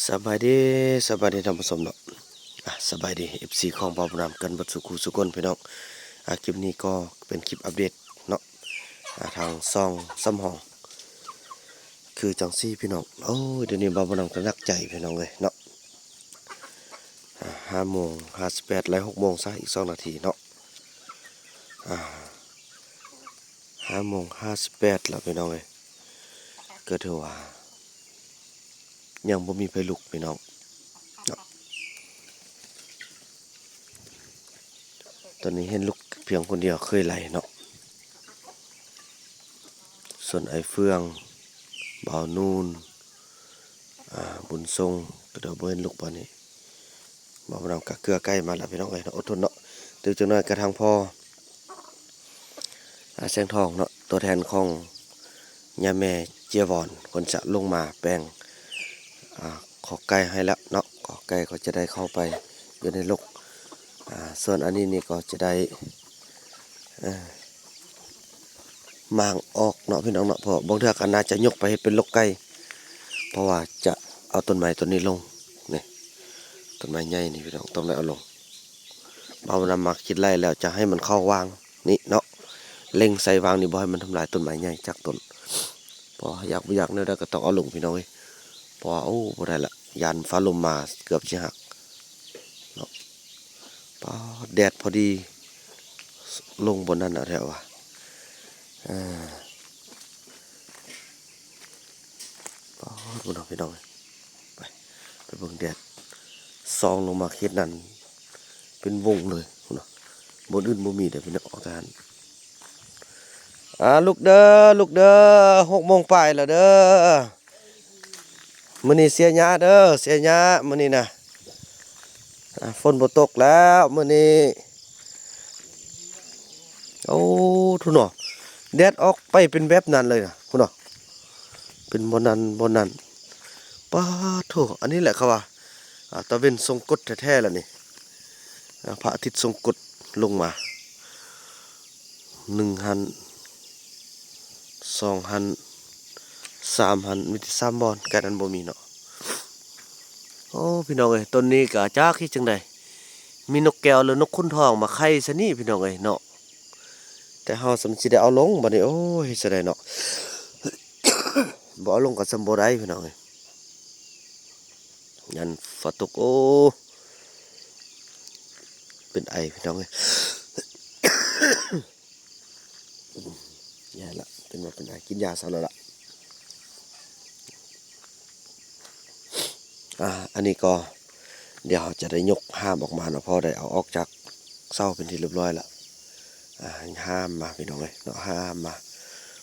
สบายดีสบายดีท่านผู้ชมเนาะสบายดี FC ของบ่าวบุญนำกันบัดสุขุสุคนพี่น้องคลิปนี้ก็เป็นคลิปอัปเดตเนาะทางซ่องซ้ำห้องคือจังซี่พี่น้องโอ้ยเดี๋ยวนี้บ่าวบุญนำก็นักใจพี่น้องเลยเนาะ5:58แล้ว6:00ซะอีก2นาทีเนาะ5:58แล้วพี่น้องเลยก็ถือว่ายังบ่มีไฟลุกพี่น้องเนาะตอนนี้เห็นลูกเพียงคนเดียวเคยไหลเนาะส่วนไอ้เฟืองบ่าวนูนบุญทรงก็เดี๋ยวเบิ่นลูกปานนี้บ่าวนำกะเกลือใกล้มาแล้วพี่น้องเอ้ยเนาะอดทนเนาะเดี๋ยวจังน้อยกระทางพ่อแสงทองเนาะตัวแทนของย่าแม่เจียวอนคนจะลงมาแปลงขอไก่ให้แล้วเนาะขอไก่ก็จะได้เข้าไปอยู่ในลกส่วนอันนี้นี่ก็จะได้มางออกเนาะพี่น้องเนาะเพราะบางเทื่อก็น่าจะยกไปให้เป็นลกไก่เพราะว่าจะเอาต้นไม้ต้นนี้ลงนี่ต้นไม้ใหญ่นี่พี่น้องต้นไม้เอาลงเอานำมาคิดไล่แล้วจะให้มันเข้าวางนี่เนาะเล็งใส่วางนี่บ่ให้มันทำลายต้นไม้ใหญ่จากต้นพออยากบ่อยากเนี่ยได้ก็ต้องเอาลงพี่น้องเอ้ยพอโอ้บ่ได้ละยันฟ้าลมมาเกือบสิหักเนาะพอแดดพอดีลงบนนั้นน่ะแถวว่าพอบ่น้องพี่น้องไปเบิ่งแดดซองลงมาเฮ็ดนั่นเป็นวงเลยเนาะบนอื่นบ่มีเด้อพี่น้องออกทหารลูกเด้อ6:00ปลายแล้วเด้อมื้อนี้เสียหญ้าเด้อเสียหญ้ามื้อนี้นะฝนบ่ตกแล้วมื้อนี้โอ้ทุนเนาะแดดออกไปเป็นแบบนั้นเลยนะคุณเนาะเป็นบ่นั้นป้าโถอันนี้แหละเขาว่าตะเวนทรงกฎแท้ๆแล้วนี่พระอาทิตย์ทรงกฎลงมา1 หัน2 หัน3 หันมีแต่3บอนกันอันบ่มีเนาะโอ้พี่น้องเอ้ยต้นนี้ก็จักเฮ็ดจังได๋มีนกแก้วหรือนกขุนทองมาไข่ซะนี่พี่น้องเอ้ยเนาะแต่เฮาสำสิได้เอาลงบัดนี้โอ้ยเฮ็ดจังได๋เนาะ บ่เอาลงก็สำบ่ได้พี่น้องเอ้ยยันฝนตกโอ้เป็นไอพี่น้องเอ้ย แย่ละเป็นว่าเป็นไอกินยาซะแล้วล่ะอันนี้ก็เดี๋ยวจะได้ยกห้ามออกมาเนาะพอได้เอาออกจากเสาเป็นที่เรียบร้อยแล้วห้ามมาพี่น้องเอ้ยเนาะห้ามมา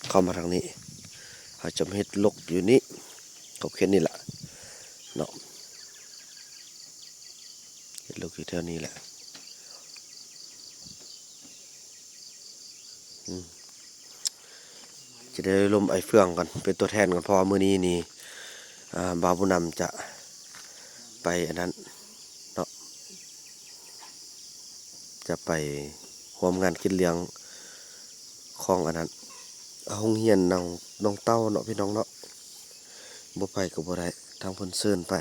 เข้ามาทางนี้เขาจะเฮ็ดลกอยู่นี่กบเข็นนี่แหละเนาะเฮ็ดลกอยู่แถวนี้แหละจะได้ลมไอเฟืองกันเป็นตัวแทนกันเพราะมื้อนี้นี่บ่าวผู้นำจะไปอันนั้นเนาะจะไปร่วมงานกินเลี้ยงของอันนั้นโรงเรียนน้องเต้าเนาะพี่น้องเนาะบ่ไปก็บ่ได้ทางเพิ่นเชิญไป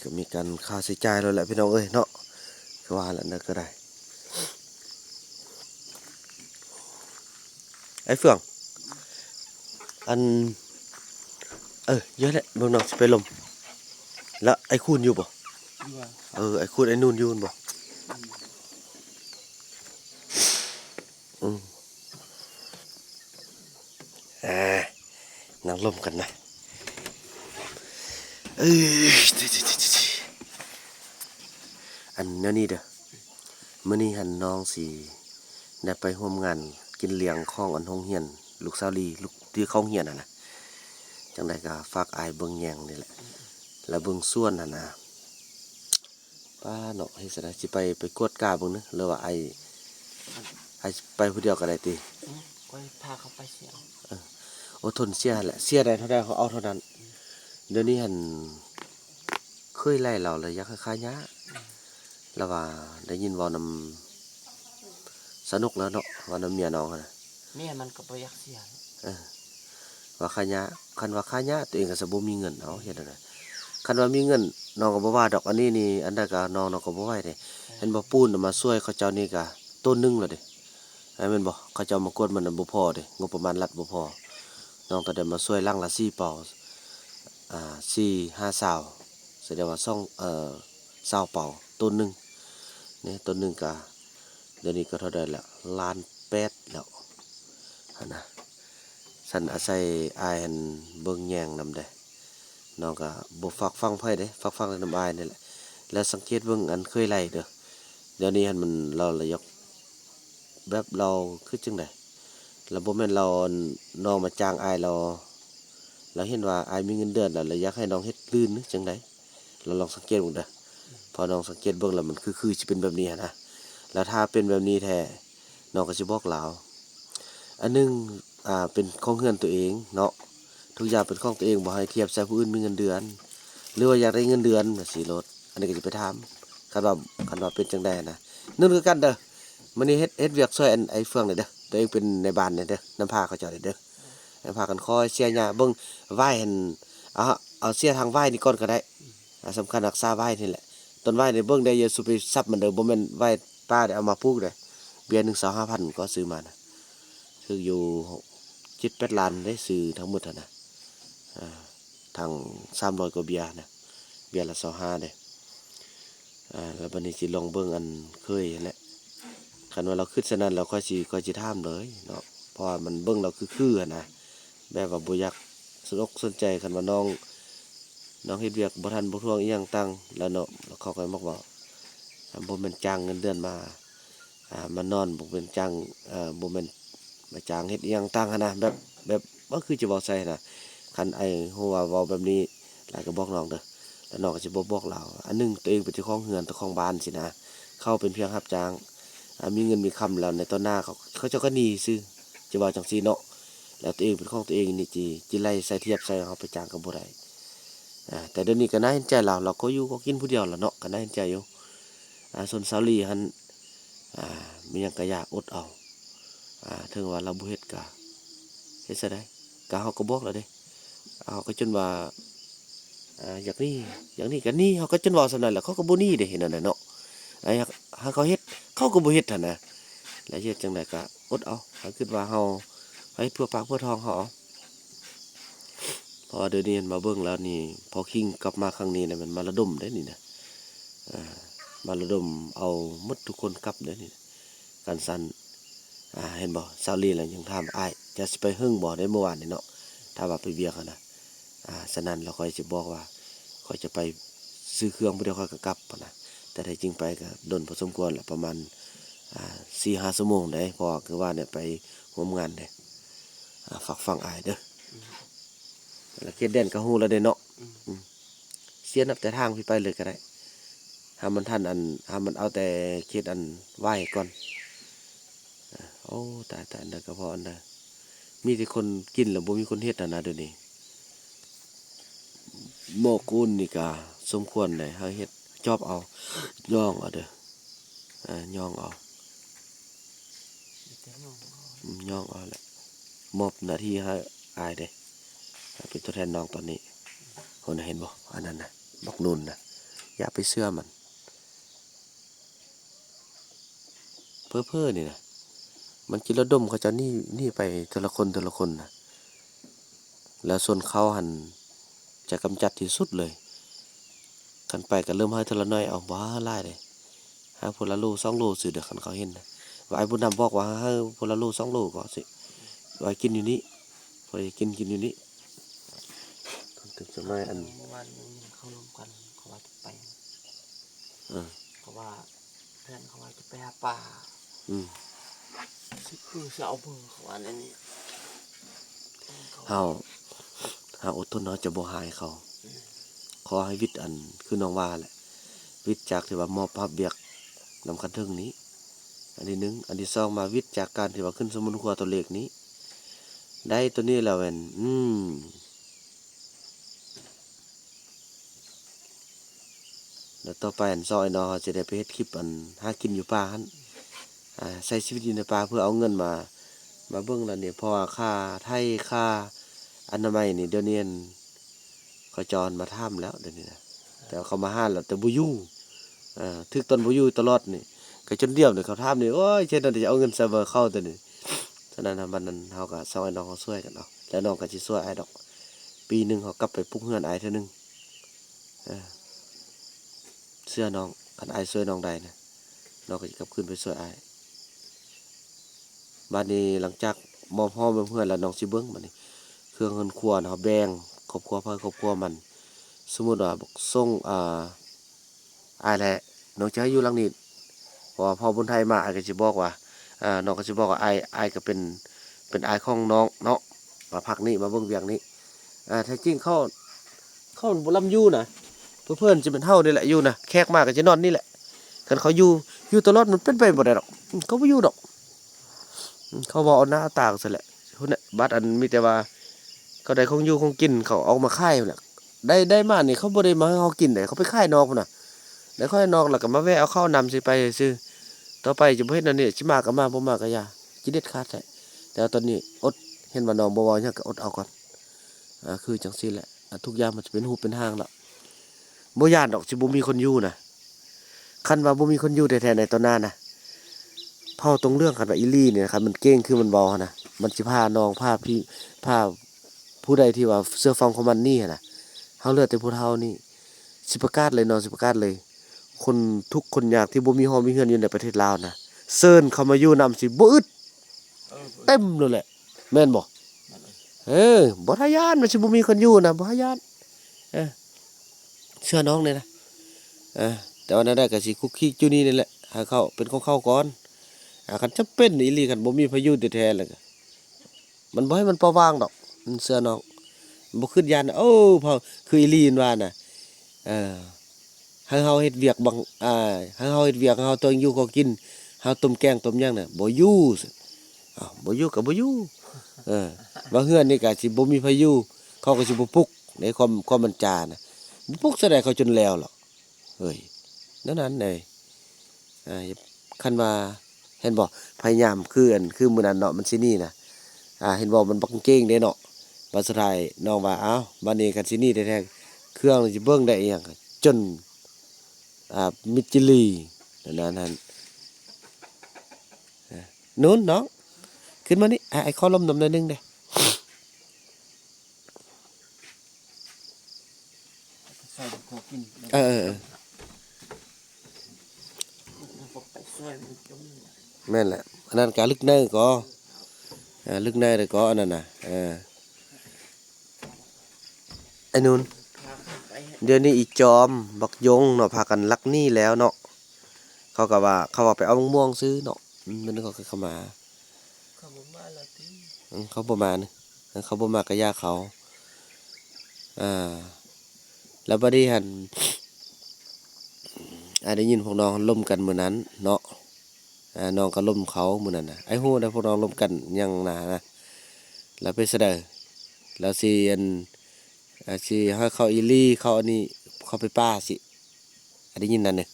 ก็มีการค่าใช้จ่ายแล้วแหละพี่น้องเอ้ยเนาะก็ว่าแล้วนั่นก็ได้ไอ้เฟืองอันเยอะแหละเบิ่งน้องสิไปลมแล้วไอ้คูนอยู่บ่ไอ้คูนไอ้นูนอยู่บ่นั่งลมกันนะอันนี้เด้อมื้อนี้หันน้องสิได้ไปร่วมงานกินเลี้ยงของอันโรงเรียนลูกสาวลีลูกที่เข้าโรงเรียนนะจังได๋ก็ฝากอายเบิ่งแยงนี่แหละแล้วเบิ่งส่วนนะป้าเนาะเฮ็ดซะได้สิไปกวดกาเบิ่งเด้อหรือว่าไอ้ไปผู้เดียวก็ได้ติก็พาเขาไปเสียอดทนเสียแหละเสียได้เท่าใดเขาเอาเท่านั้นเดี๋ยวนี้หันเคยไล่เราเลยอยากคล้ายๆยะแล้วว่าได้ยินเว้านำสนุกแล้วเนาะเว้านำเมียน้องน่ะเมียมันก็บ่อยากเสียว่าคายะคันว่าคายะตัวเองก็สิบ่มีเงินเอาเฮ็ดจังได๋ คันว่ามีเงินน้องก็บ่ว่าดอกอันนี้นี่อันใดก็น้องก็บ่ไหวเด้เห็นบ่ปูนน่ะมาช่วยเขาเจ้านี่ก็ต้นหนึงแล้วเด้แม่นบ่เขาเจ้ามากดมันน่ะบ่พอเด้งบประมาณรัฐบ่พอน้องก็ได้มาช่วยลังละ4เป่า4 5ซาวแสดงว่า20เป่าต้นหนึงนี่ต้นหนึงก็เดี๋ยวนี้ก็เท่าใดแล้วล้านแปดแล้วหั่นน่ะฉันอาศัยอายหันเบิ่งแยงนำเด้ น้องก็บ่ฝากฟังไผเด้ฝากฟังแต่น้ำอายนี่แหละแล้วสังเกตเบิ่งอันเคยไล่เด้อเดี๋ยวนี้หันมันเราละยกแบบเราคือจังได๋แล้วบ่แม่นเราน้องมาจ้างอายเราเห็นว่าอายมีเงินเดือนแล้วเลยอยากให้น้องเฮ็ดลื่นนึจังได๋เราลองสังเกตเบิ่งเด้อพอน้องสังเกตเบิ่งแล้วมันคือสิเป็นแบบนี้หันนะแล้วถ้าเป็นแบบนี้แท้น้องก็สิบอกลาวอันหนึงเป็นของเฮือนตัวเองเนาะ ทุกอย่างเป็นของตัวเองบ่ให้เทียบใส่ผู้อื่นมีเงินเดือนหรือว่าอยากได้เงินเดือนสิลดอันนี้ก็จะไปถามคันว่าเป็นจังได๋นะนั่นคือกันเด้อมื้อนี้เฮ็ดเวียกช่วยอันไอ้เฟืองนี่เด้อตัวเองเป็นในบ้านนี่เด้อนำพาเขาเจ้านี่เด้อให้พากันคอยเสียหญ้าเบิ่งไหว้หั่นเอาเสียทางไหว้นี่ก่อนก็ได้สำคัญรักษาไหว้นี่แหละต้นไหว้นี่เบิ่งได้เยอะสุไปซับมันเด้อบ่แม่นไหว้ป้าได้เอามาปลูกเด้อเบี้ยหนึง25,000ก็ซื้อมานะซื้ออยู่7-8ล้านได้ซื้อทั้งหมดนะ ทาง300กว่าเบียร์นะเบียร์ละ25เด้แล้วบัดนี้สิลองเบิ่งอันเคยนั่นแหละคันว่าเราคิดซะนั้นเราค่อยสิถามเลยเนาะเพราะว่ามันเบิ่งเราคือๆหันนะแบบว่าบ่อยากสนใจคันว่าน้องเฮ็ดเวียกบ่ทันบ่ทวงอีหยังตังแล้วเนาะแล้วเขาก็มักว่าบ่แม่นจ้างเงินเดือนมานอนบ่แม่นจ้างบ่แม่นมาจ้างเฮ็ดอีหยังตังหันนะแบบบ่คือจะเว้าใส่น่ะ คันไอ้ฮู้ว่าเว้าแบบนี้หลายก็บอกน้องเด้อแล้วน้องก็สิบ่บอกเราอันหนึงตัวเองเป็นเจ้าของเรือนเจ้าของบ้านสินะเขาเป็นเพียงรับจ้างมีเงินมีคำแล้วในตอนหน้าเขาเจ้าก็หนีซื่อจะว่าจังซี่เนาะแล้วตัวเองเป็นของตัวเองนี่จิไล่ใส่เทียบใส่เขาไปจ้างก็บ่ได้แต่เดี๋ยวนี้ก็น่าเห็นใจเราก็อยู่ก็กินผู้เดียวล่ะเนาะก็น่าเห็นใจอยู่ส่วนสาวลีหั่นมีหยังก็อยากอดเอาถึงว่าเราบ่เฮ็ดก็เฮ็ดซะได้ก็เฮาก็บอกแล้วเด้ เขาก็จนว่าอย่างนี้ก็หนี้เขาก็จนเว้าส่ำนั้นแหละเขาก็บ่หนี้เด้เห็นนั่นน่ะเนาะหาเขาเฮ็ดเขาก็บ่เฮ็ดหั่นน่ะแล้วเฮ็ดจั่งใดก็อดเอาถ้าคิดว่าเฮาเฮ็ดเพื่อปากเพื่อท้องเฮาเอาเพราะว่าเดี๋ยวนี้มาเบิ่งแล้วนี่พอคิงกลับมาครั้งนี้น่ะมันมาระดมเด้นี่นะมาระดมเอาหมดทุกคนกลับเด้นี่การสั่นเห็นบ่ซาวลีแล้วยังถามอ้ายจะสิไปหึงบ่ได้เมื่อวานนี่เนาะถ้าว่าไปเวียกหั่นน่ะ ฉะนั้นเราค่อยจะบอกว่าค่อยจะไปซื้อเครื่องบ่เดียวค่อยก็กลับนะแต่แท้จริงไปก็ดนพอสมควรแหละประมาณ4-5 ชั่วโมงได้เพราะว่าคือว่าเนี่ยไปร่วมงานเด้ฝากฟังอ้ายเด้อแล้วเขตแดนก็ฮู้แล้วเด้เนาะเสียนับแต่ทางพี่ไปเลยก็ได้ถ้ามันทันถ้ามันเอาแต่เขตอันไหว้ก่อนโอ้ตายๆอันใดก็พออันใดมีแต่คนกินแล้วบ่มีคนเฮ็ดน่ะนะเดี๋ยวนี้ หม้อกูนนี่ก็สมควรเลยเฮาเฮ็ดจอบเอาย่องเอาเด้อย่องเอาย่องเอาแหละมอบหน้าที่ให้อายเด้เป็นตัวแทนน้องตอนนี้คนเห็นบ่อันนั้นน่ะบักนุ่นน่ะอย่าไปเชื่อมันเพ้อๆนี่นะมันกินแล้วดมเขาจะนี่ไปแต่ละคนน่ะแล้วส่วนเขาหันจะกำจัดที่สุดเลยคันไปก็เริ่มให้ทีละน้อยเอาบ่หลายเด้หาพุ่นละโล2โลสิเด้อคันเขาเห็นนะว่าไอ้บุญนำบอกว่าให้พุ่นละโล2โลก็สิไว้กินอยู่นี่พอกินอยู่นี่ถึงจะน้อยอัน เมื่อวานนี้เขารวมกันเขาว่าจะไป เขาว่าเพื่อนเขาว่าจะไปหาปลา อืม สิเอาเบิ่งเขาว่านั่นนี่ เฮาอดทนเนาะจะบ่หายเขา ขอให้วิทย์อันคือน้องว่าแหละวิทย์จากที่ว่ามอบภาพเบียกนำคันเทิงนี้ อันที่1อันที่2มาวิทย์จากการที่ว่าขึ้นสมุนขัวตัวเลขนี้ ได้ตัวนี้แล้วแม่นแล้วต่อไปอันซอยเนาะจะได้ไปเฮ็ดคลิปอันหากินอยู่ป่าหั่นใช้ชีวิตอยู่ในป่าเพื่อเอาเงินมาเบิ่งแล้วนี่เพราะว่าค่าไทยค่าอนามัยนี่เดี๋ยวนี้ เขาจรมาถ้ำแล้วเดี๋ยวนี้นะแต่ว่าเขามาห้านแล้วแต่บ่อยู่ถึกตอนบ่อยู่ตลอดนี่ก็จนเดียวนี่เขาถามนี่โอ้ยเช่นนั้นจะเอาเงินเซิร์ฟเวอร์เข้าตัวนี้ฉะนั้นวันนั้นเฮาก็ซอยน้องเขาช่วยกันเนาะแล้วน้องก็สิช่วยอ้ายดอกปีหนึงเขากลับไปปลุกเฮือนอ้ายเทื่อนึงเสื้อน้องคันอ้ายช่วยน้องได้นะน้องก็สิกลับคืนไปช่วยอ้ายบัดนี้หลังจากมอบฮ้อมเพื่อนแล้วน้องสิเบิ่งบัดนี้เครื่องเงินครัวเนาะแบ่งครอบครัวเพิ่นครอบครัวมันสมมุติว่าบอกส่งอ้ายแหละน้องจะให้อยู่หลังนี้เพราะว่าพ่อบุญไทยมาอ้ายก็สิบอกว่าน้องก็สิบอกว่าอ้ายก็เป็นอ้ายของน้องเนาะมาพักนี้มาเบิ่งเวียงนี้แท้จริงเขาบ่ลำอยู่นะเพื่อนสิเป็นเฮานี่แหละอยู่นะแขกมาก็จะนอนนี่แหละคันเขาอยู่ตลอดมันเป็นไปบ่ได้ดอกเขาบ่อยู่ดอกเขาบ่เอาหน้าเอาตาซั่นแหละพุ่นน่ะบัดอันมีแต่ว่าเขาได้ของอยู่ของกินเขาเอามาขายนั่นแหละได้มานี่เขาบ่ได้มาให้เฮากินเด้เขาไปขายนอกพุ่นน่ะแล้วค่อยนอกแล้วก็มาแวะเอาข้าวนำสิไปซื้อต่อไปจะบ่เฮ็ดนั่นนี่สิมาก็มาบ่มาก็อย่าสิเด็ดขาดแท้แต่ตอนนี้อดเห็นว่าน้องบ่เว้าหยังก็อดเอาก่อนคือจังซี่แหละทุกอย่างมันจะเป็นรูปเป็นร่างแล้วบ่ย้านดอกสิบ่มีคนอยู่น่ะคันว่าบ่มีคนอยู่แท้ๆในตอนนั้นน่ะเผาตรงเรื่องคันว่าอีหลีเนี่ยคันมันเก่งคือมันเว้าหั่นน่ะมันสิพาน้องพาพี่พาผู้ใดที่ว่าเชื่อฟังของมันนี่หั่นน่ะเฮาเหลือแต่ผู้เฒ่านี่สิประกาศเลยน้องสิประกาศเลยคนทุกข์คนยากที่บ่มีฮอมีเฮือนอยู่ในประเทศลาวน่ะเชิญเข้ามาอยู่นำสิบ่อึดเต็มเลยแหละแม่นบ่บ่ทะยานมันสิบ่มีคนอยู่นะบ่ทะยานเชื่อน้องเลยนะแต่ว่านั้นได้ก็สิคุกคีอยู่นี่นี่แหละให้เขาเป็นของเขาก่อนคันจำเป็นอีหลีคันบ่มีพายุแท้ๆแล้วก็มันบ่ให้มันประว่างดอกมันเชื่อน้องบ่คิดยานโอ้พอคืออีหลีนว่าน่ะให้เฮาเฮ็ดเวียกบังให้เฮาเฮ็ดเวียกเฮาต้องอยู่ก็กินเฮาต้มแกงต้มหยังน่ะบ่อยู่บ่อยู่ก็บ่อยู่ว่าเฮือนนี่ก็สิบ่มีพายุเขาก็สิบ่ปลุกในความมันจานะบ่ปลุกซะได้เขาจนแล้วหรอกเฮ้ยนั้นเลยคันว่าเห็นบ่พยายามคือมื้อนั้นเนาะมันสินี่นะเห็นบ่มันบักเก้งเด้เนาะบัดสุดท้ายน้องว่าอ้าวบัดนี้คันสินี่แท้ๆเครื่องสิเบิ่งได้อีหยังจนมิดจิลีนั้นนู้นน้องขึ้นมานี่ไอ้ขอลมนำหน่อยนึงเด้ใส่ขอกินไปซอยมันจม แม่นแหละอันนั้นกะลึกเนื้อก็ลึกเนื้อเลยก็อันนั้นน่ะไอ้นู่นเดี๋ยวนี้อีจอมบักยงเนาะพากันลักหนี้แล้วเนาะเขาก็ว่าเขาว่าไปเอามะม่วงซื้อเนาะมันก็เข้ามาเขาบ่มาแล้วติเขาบ่มานะเขาบ่มาก็ย่าเขาแล้วบัดนี้หั่นได้ยินพวกน้องล่มกันมื้อนั้นเนาะน้องก็ล่มเขามื้อนั้นน่ะไอ้ฮู้นะพวกน้องล่มกันยังนะแล้วไปเสดอแล้วสิสิให้เขาอีลี่เขาอันนี้เขาไปป้าสิได้ยินนั่นน่ะ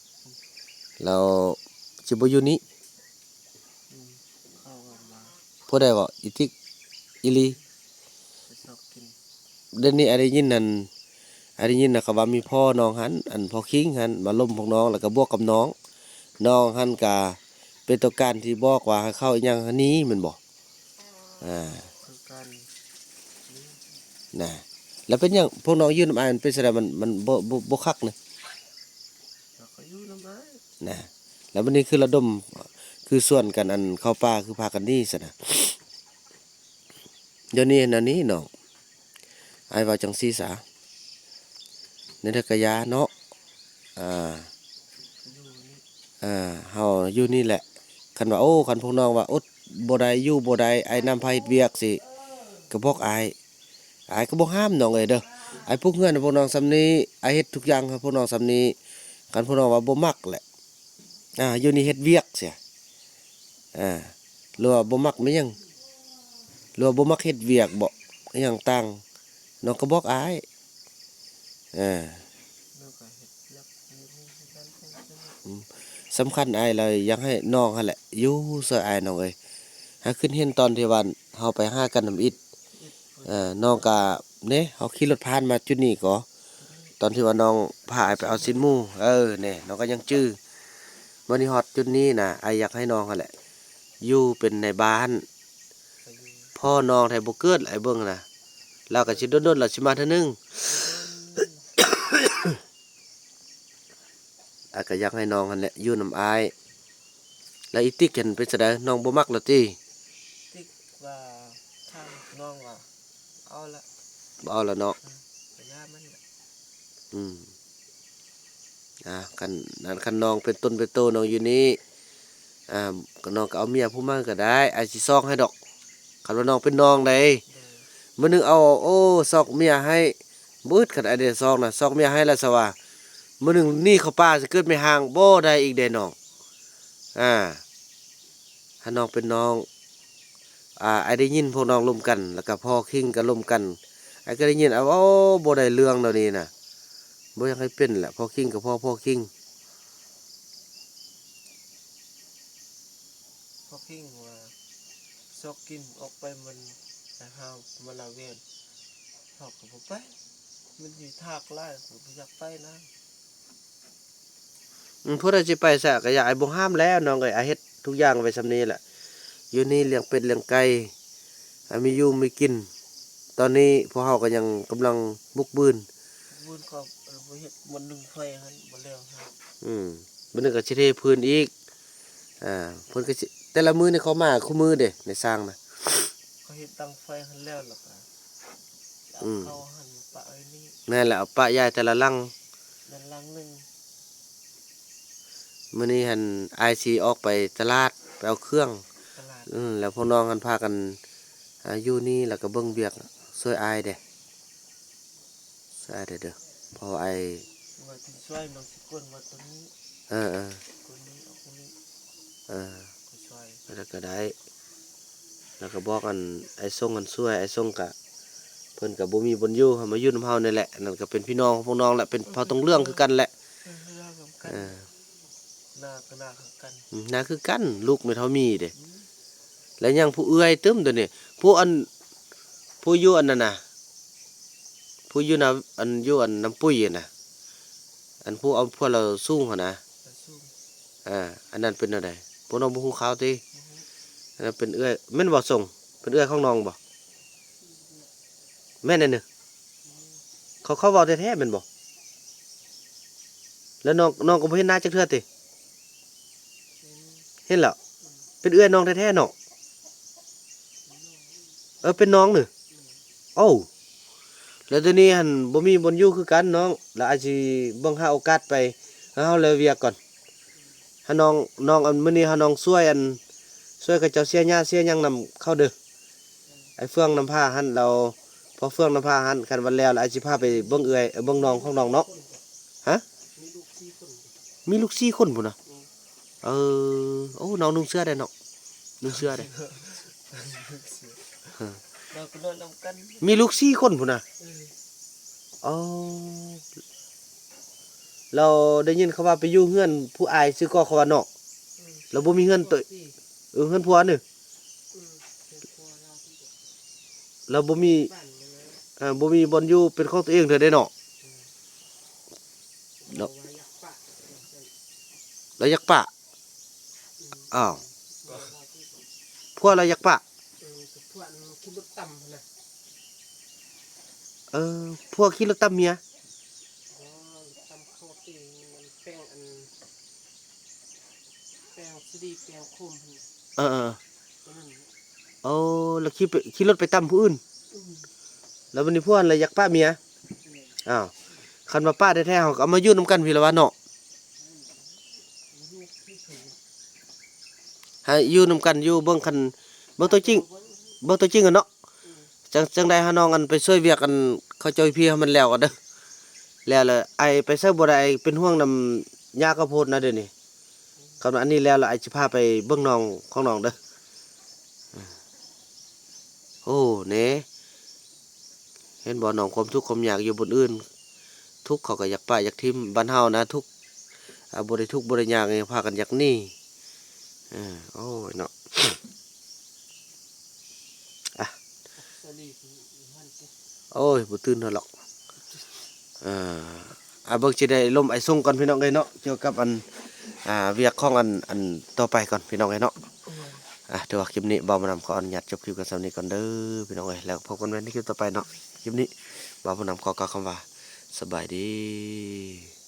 แล้วสิบ่อยู่นี้เข้ามาผู้ใดว่าอีติกอีลีชอบกินเดี๋ยวนี้ได้ยินนั่นได้ยินนะก็ว่ามีพ่อน้องหันพ่อคิงหันมาล่มพวกน้องแล้วก็บวกกับน้องหันก็เป็นตัวการที่บอกว่าให้เข้าอีหยังอันนี้มันบอกคือการน่ะแล้วเป็นหยังพวกน้องยืนน้ำอายมันเป็นแสดงมันบ่คักนะแล้วก็อยู่นำอ้ายน่ะแล้ววันนี้คือระดมคือส่วนกันอันเข้าป่าคือพากันนี่ซะนะเดี๋ยวนี้อันนี้น้องอ้ายว่าจังซี่ซะในทกยาเนาะเฮาอยู่นี่แหละคันว่าโอ้คันพวกน้องว่าอดบ่ได้อยู่บ่ได้ไอ้นำพาเฮ็ดเวียกสิก็บอกอ้ายก็บ่ห้ามน้องเอ้ยเด้อไอ้พวกเฮือนพวกน้องซำนี้ไอ้เฮ็ดทุกอย่างให้พวกน้องซำนี้คันพวกน้องว่าบ่มักแหละอยู่นี่เฮ็ดเวียกเสียหรือว่าบ่มักมันยังหรือว่าบ่มักเฮ็ดเวียกบ่อิหยังต่างน้องก็บอกอ้ายสำคัญอ้ายเลยอยากให้น้องหั่นแหละอยู่ซอยอ้ายน้องเอ้ยหาขึ้นเห็นตอนที่ว่าเฮาไปหากันน้ำอิฐน้องก็เฮาขี่รถผ่านมาจุดนี้ก็ ตอนที่ว่าน้องพาไอ้ไปเอาสินหมูเนี่ยน้องก็ยังจื้อวันนี้ฮอดจุดนี้นะไออยากให้น้องเขาแหละอยู่เป็นในบ้าน ไปอยู่ พ่อน้องไทยบ่เกิดไอ้เบิ่งนะแล้วก็สิโดนๆแล้วสิมาเทื่อนึงอาก็อยากให้น้องหั่นแหละอยู่นำอายแล้วอีติ๊กเห็นเป็นจังไดน้องบ่มักแล้วติ ติ๊กว่าทางน้องว่าเอาละ บ่เอาแล้วเนาะ พยามันน่ะ อืมคันนั้นคันน้องเป็นต้นเป็นโตน้องอยู่นี่ก็น้องก็เอาเมียผู้มาก็ได้ไอ้สิซอกให้ดอกคันว่าน้องเป็นน้องได้ โดย มื้อนึงเอาซอกเมียให้บ่อึดคันไอ้เด้ซอกน่ะซอกเมียให้แล้วซะว่ามื้อนึงหนี่เข้าป่าสิเกิดไม่ห่างบ่ได้อีกเด้น้องถ้าน้องเป็นน้องไอ้ได้ยินพวกน้องร่วมกันแล้วก็พ่อคิงก็ร่วมกันไอ้ก็ได้ยินบ่ได้เรื่องแล้วนี่น่ะบ่อยากให้เป็นแหละพ่อคิงกับพ่อคิง พอพิงว่าซอกกินออกไปมันแต่หามันละเวียนเฮาก็บ่ไปมันอยู่ทากหลายผมบ่อยากไปนะ พวกเราสิไปซะก็อยากให้บ่ห้ามแล้วน้องเอ้ยเฮ็ดทุกอย่างไว้ซำนี้แหละอยู่นี่เลี้ยงเป็ดเลี้ยงไก่มีอยู่มีกิน ตอนนี้พวกเฮาก็ยังกำลังบุกบืน บุญก็บ่เฮ็ดมันนึ่งไฟหั่นบ่แล้วครับ มื้อนึงก็สิเทพื้นอีกเพิ่นก็สิแต่ละมื้อนี่เขามาคู่มือเด้ในสร้างน่ะ เขาเฮ็ดตั้งไฟหั่นแล้วล่ะก็เอาเข้าหั่นปะไว้นี่ นั่นแหละเอาปะยายแต่ละลัง ด้านหลังหนึง มื้อนี้หั่นอายสิออกไปตลาดไปเอาเครื่อง ตลาด แล้วพวกน้องกันพากันอยู่นี่แล้วก็เบิ่งเวียกช่วยอายเด้ช่วยอายเด้อเพราะอาย ว่าที่ช่วยน้องสิกวนว่าตัวนี้ เออ คนนี้เอาคนนี้ ก็ช่วย แล้วก็ได้แล้วก็บอกกันไอ้ส่งกันช่วยไอ้ส่งกะเพิ่นก็บ่มีบนอยู่มาอยู่นำเฮานี่แหละนั่นก็เป็นพี่น้องของพวกน้องแหละเป็นเผาต้องเรื่องคือกันแหละ เรื่องกัน เออ หน้าก็หน้าคือกัน น่าคือกันลูกไม่เท่ามีเด้แล้วยังผู้เอื้อยตึ้มตัวนี้ผู้อยู่อันนั้นน่ะผู้อยู่น่ะอันอยู่อันน้ำปุ้ยน่ะอันผู้เอาพวกเราสู้หั่นนะ แต่สู้ อันนั้นเป็นอะไรพวกน้องบ่ฮู้ข่าวติอันนั้นเป็นเอื้อยแม่นบ่ส่งเป็นเอื้อยของน้องบ่แม่นนั่นน่ะเขาเว้าแท้ๆแม่นบ่แล้วน้องก็บ่เห็นหน้าจักเทื่อติเห็นแล้วเป็นเอื้อยน้องแท้ๆเนาะเป็นน้องนึโอ้แล้วตัวนี้หั่นบ่มีบนอยู่คือกันน้องแล้วอาจสิเบิ่งหาโอกาสไปหาเฮาเลยเวียกก่อนหาน้องอันมื้อนี้หาน้องช่วยกับเจ้าเสียหญ้าเสียหยังนำเข้าเด้อไอ้เฟืองนำผ้าหั่นเราพอเฟืองนำผ้าหั่นคันวันแล้วอาจสิพาไปเบิ่งเอื้อยเบิ่งน้องของน้องเนาะฮะ มีลูก4คน มีลูก4คนพุ่นน่ะน้องนุ่งเสื้อได้เนาะนุ่งเสื้อได้ เราก็นอนนำกัน มีลูก4คนพุ่นน่ะ อ๋อเราได้ยินเขาว่าไปอยู่เฮือนผู้อายซื้อก็เขาว่าเนาะเราบ่มีเฮือนตัวเฮือนผัวนี่เราบ่มีบ่มีบ่อนอยู่เป็นของตัวเองเด้อเด้เนาะเราอยากปะอ้าวผัวเราอยากปะ พวกคิดรถต่ำนะ พวกขี่รถตามเมีย ต่ำเข้าตีมันแป้งแป้งสดีแป้งคม นั่น แล้วขี่รถไปตามผู้อื่น แล้ววันนี้พวกเราอยากป้าเมียอ้าวคันมาป้าแท้ๆเขาก็เอามาอยู่นำกันพี่ละวะเนาะให้อยู่นำกันอยู่เบิ่งคันเบิ่งตัวจริงกันเนาะจังได้หาน้องอันไปช่วยเวียกกันเขาเจ้าพี่ให้มันแล้วกันเด้อแล้วเลยไอไปใส่บ่ได้เป็นห่วงนำหญ้าข้าวโพดนะเดี๋ยวนี้คำว่าอันนี้แล้วไอสิพาไปเบิ่งน้องของน้องเด้อโอ้เน่เห็นบ่น้องความทุกข์ความยากอยู่บนอื่นทุกข์เขาก็อยากป้าอยากทิ่มบ้านเฮานะทุกข์บ่ได้ทุกข์บ่ได้ยากพากันอยากหนีโอ้ยเนาะโอ้ยบ่ตื่นเท่าหรอก อ่าเบิ่งสิได้ลมไอ้ส่งก่อนพี่น้องเอ้ยเนาะเกี่ยวกับอันเวียกของอันต่อไปก่อนพี่น้องเอ้ยเนาะถือว่าคลิปนี้บ่าวมานำขออนุญาตจบคลิปกันสำหรับนี้ก่อนเด้อพี่น้องเอ้ยแล้วพบกันใหม่ในคลิปต่อไปเนาะคลิปนี้บ่าวมานำขอกล่าวคำว่าสบายดี